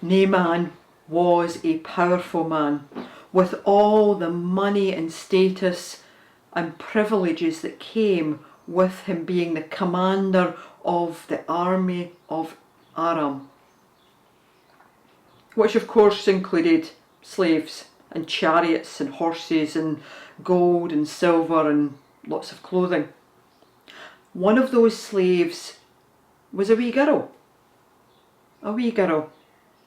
Naaman was a powerful man with all the money and status and privileges that came with him being the commander of the army of Aram, which of course included slaves and chariots and horses and gold and silver and lots of clothing. One of those slaves was a wee girl,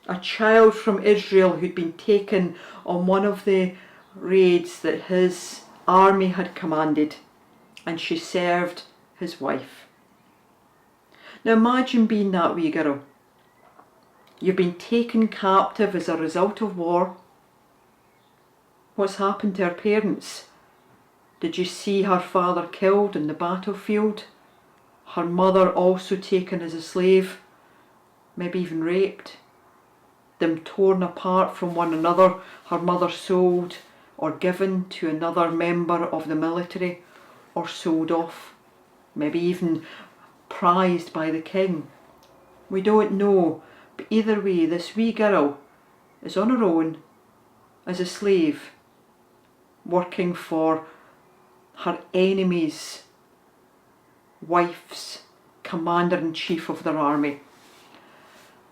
a child from Israel who'd been taken on one of the raids that his army had commanded, and she served his wife. Now imagine being that wee girl. You've been taken captive as a result of war. What's happened to her parents? Did you see her father killed in the battlefield? Her mother also taken as a slave, maybe even raped? Them torn apart from one another, her mother sold or given to another member of the military, or sold off, maybe even prized by the king. We don't know, but either way, this wee girl is on her own as a slave, working for her enemy's wife's commander-in-chief of their army.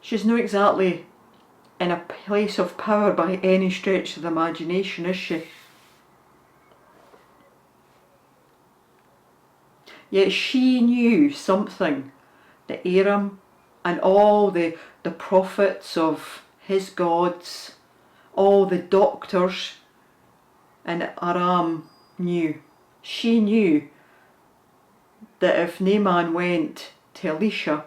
She's not exactly in a place of power by any stretch of the imagination, is she? Yet she knew something that Aram and all the prophets of his gods, all the doctors in Aram knew. She knew that if Naaman went to Elisha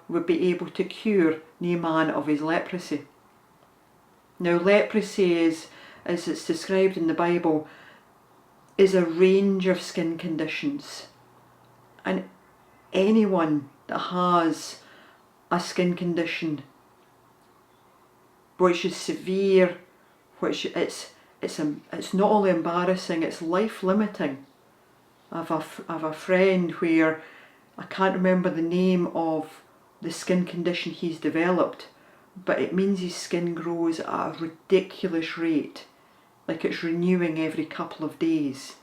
would be able to cure Naaman of his leprosy. Now leprosy is, as it's described in the Bible, is a range of skin conditions, and anyone that has a skin condition which is severe, which it's not only embarrassing, it's life limiting. I have a friend where I can't remember the name of the skin condition he's developed, but it means his skin grows at a ridiculous rate, like it's renewing every couple of days,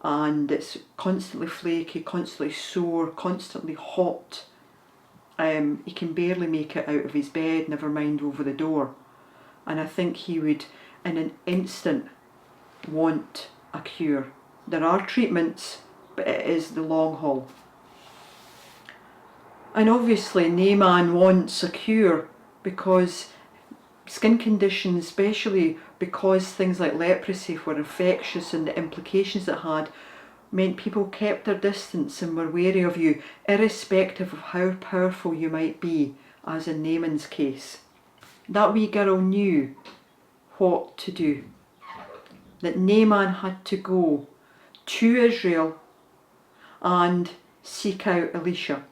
and it's constantly flaky, constantly sore, constantly hot. He can barely make it out of his bed, never mind over the door, and I think he would in an instant want a cure. There are treatments, but it is the long haul. And obviously Naaman wants a cure because skin conditions, especially because things like leprosy were infectious and the implications it had, meant people kept their distance and were wary of you, irrespective of how powerful you might be, as in Naaman's case. That wee girl knew what to do. That Naaman had to go to Israel and seek out Elisha.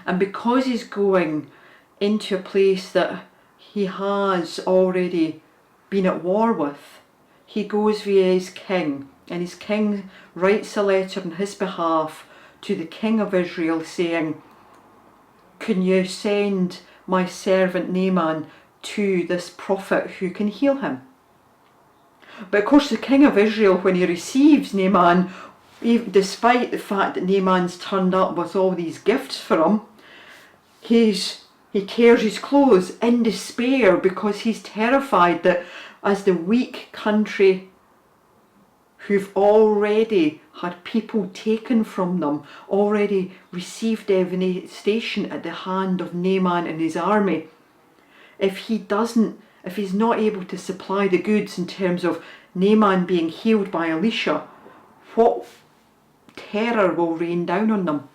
And because he's going into a place that he has already been at war with, he goes via his king, and his king writes a letter on his behalf to the king of Israel saying, "Can you send my servant Naaman to this prophet who can heal him?" But of course the king of Israel, when he receives Naaman, even despite the fact that Naaman's turned up with all these gifts for him, he tears his clothes in despair because he's terrified that as the weak country who've already had people taken from them, already received devastation at the hand of Naaman and his army, if he's not able to supply the goods in terms of Naaman being healed by Elisha, what terror will rain down on them?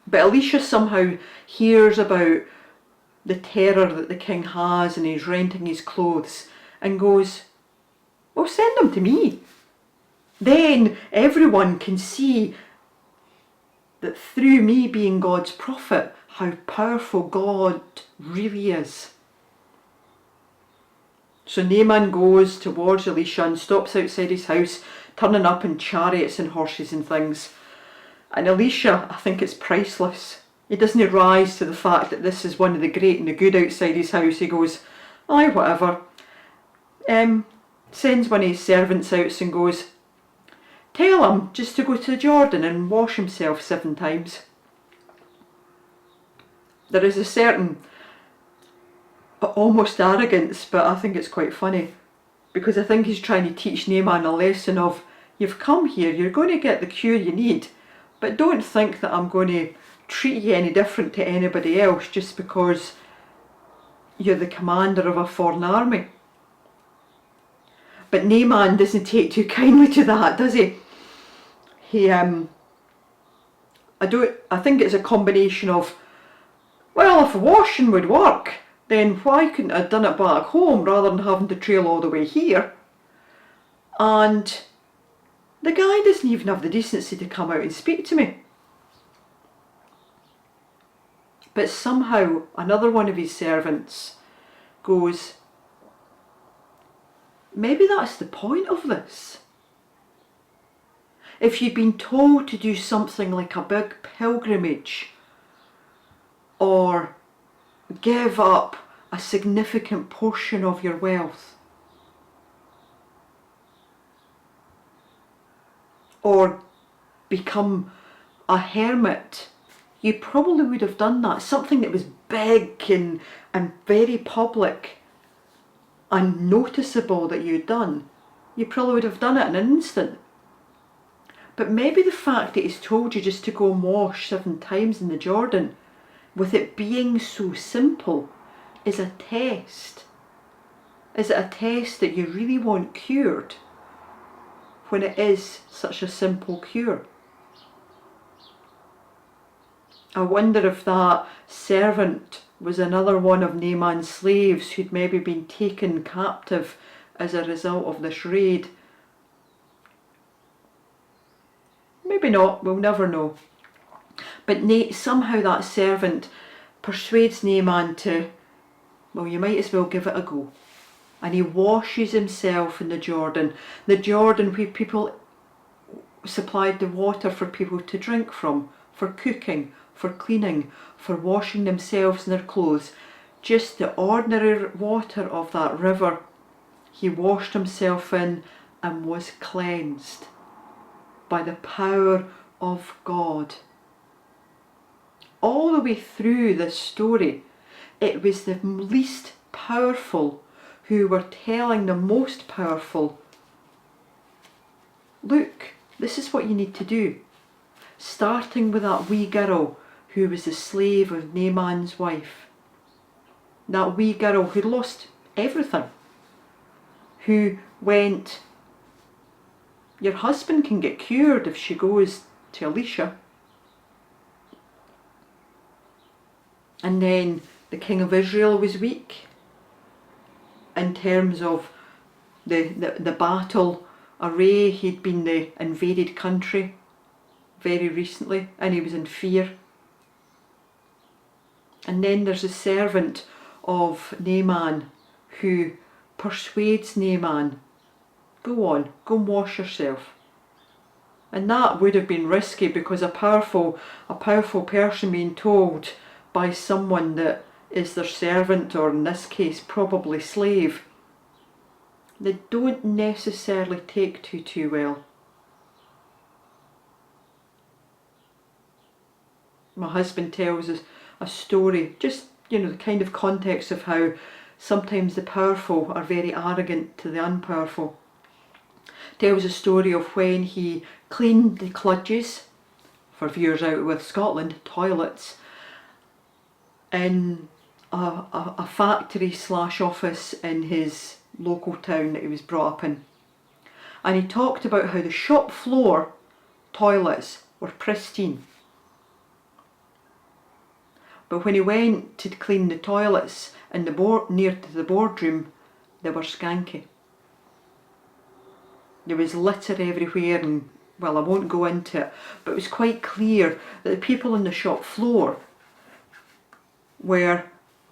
But Elisha somehow hears about the terror that the king has and he's renting his clothes and goes, "Well, send them to me. Then everyone can see that through me being God's prophet, how powerful God really is." So Naaman goes towards Elisha and stops outside his house, turning up in chariots and horses and things. And Elisha, I think it's priceless. He doesn't rise to the fact that this is one of the great and the good outside his house. He goes, aye, whatever. Sends one of his servants out and goes, tell him just to go to the Jordan and wash himself 7 times. There is a certain almost arrogance, but I think it's quite funny, because I think he's trying to teach Naaman a lesson of, you've come here, you're going to get the cure you need, but don't think that I'm going to treat you any different to anybody else just because you're the commander of a foreign army. But Naaman doesn't take too kindly to that, does he? I think it's a combination of, well, if washing would work, then why couldn't I have done it back home rather than having to trail all the way here? And the guy doesn't even have the decency to come out and speak to me. But somehow another one of his servants goes, maybe that's the point of this. If you'd been told to do something like a big pilgrimage, or give up a significant portion of your wealth, or become a hermit, you probably would have done that. Something that was big and very public and noticeable that you'd done, you probably would have done it in an instant. But maybe the fact that he's told you just to go and wash 7 times in the Jordan, with it being so simple, is a test. Is it a test that you really want cured when it is such a simple cure? I wonder if that servant was another one of Naaman's slaves who'd maybe been taken captive as a result of this raid. Maybe not, we'll never know. But somehow that servant persuades Naaman to, well, you might as well give it a go. And he washes himself in the Jordan where people supplied the water for people to drink from, for cooking, for cleaning, for washing themselves and their clothes. Just the ordinary water of that river. He washed himself in and was cleansed by the power of God. All the way through this story, it was the least powerful who were telling the most powerful, look, this is what you need to do. Starting with that wee girl who was the slave of Naaman's wife. That wee girl who lost everything. Who went, your husband can get cured if she goes to Elisha. And then the king of Israel was weak in terms of the battle array. He'd been the invaded country very recently and he was in fear. And then there's a servant of Naaman who persuades Naaman, go and wash yourself. And that would have been risky, because a powerful person being told by someone that is their servant, or in this case probably slave, they don't necessarily take too well. My husband tells us a story, just, the kind of context of how sometimes the powerful are very arrogant to the unpowerful. Tells a story of when he cleaned the kludges, for viewers out with Scotland, toilets, in a factory / office in his local town that he was brought up in. And he talked about how the shop floor toilets were pristine. But when he went to clean the toilets in near to the boardroom, they were skanky. There was litter everywhere, and, well, I won't go into it, but it was quite clear that the people on the shop floor were,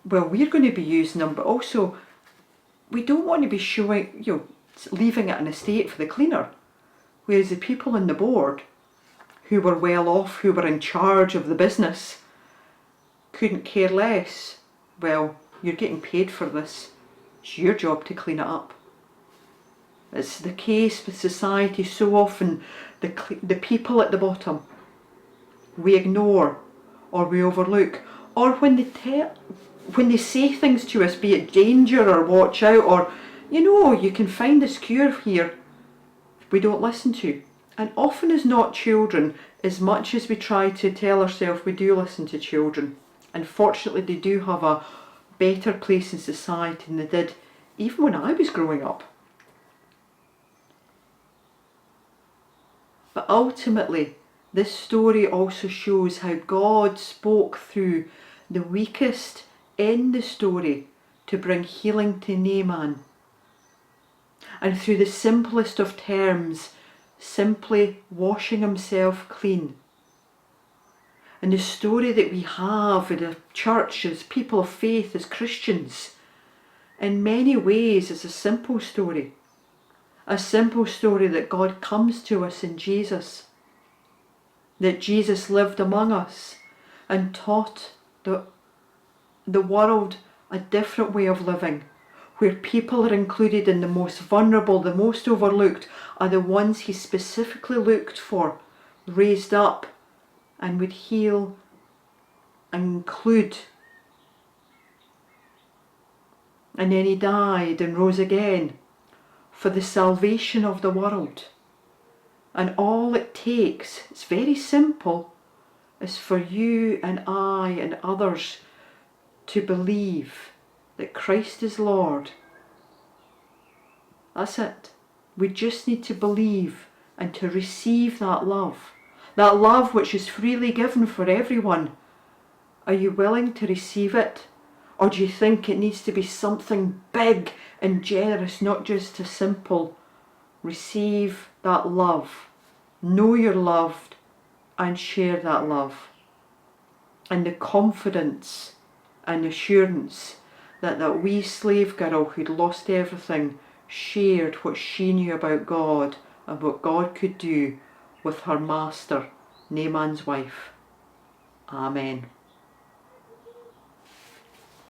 well, we're going to be using them, but also we don't want to be showing, leaving it in a state for the cleaner. Whereas the people on the board, who were well off, who were in charge of the business, couldn't care less. Well, you're getting paid for this. It's your job to clean it up. It's the case with society so often. The people at the bottom we ignore or we overlook, or when they say things to us, be it danger or watch out or you can find this cure here, we don't listen to. And often as not children, as much as we try to tell ourselves we do listen to children. Unfortunately, they do have a better place in society than they did even when I was growing up. But ultimately, this story also shows how God spoke through the weakest in the story to bring healing to Naaman. And through the simplest of terms, simply washing himself clean. And the story that we have in the church as people of faith, as Christians, in many ways is a simple story. A simple story that God comes to us in Jesus. That Jesus lived among us and taught the world a different way of living, where people are included in the most vulnerable, the most overlooked, are the ones he specifically looked for, raised up, and would heal and include. And then he died and rose again for the salvation of the world. And all it takes, it's very simple, is for you and I and others to believe that Christ is Lord. That's it. We just need to believe and to receive that love which is freely given for everyone. Are you willing to receive it? Or do you think it needs to be something big and generous, not just a simple receive that love, know you're loved and share that love? And the confidence and assurance that wee slave girl who'd lost everything shared what she knew about God and what God could do with her master, Naaman's wife. Amen.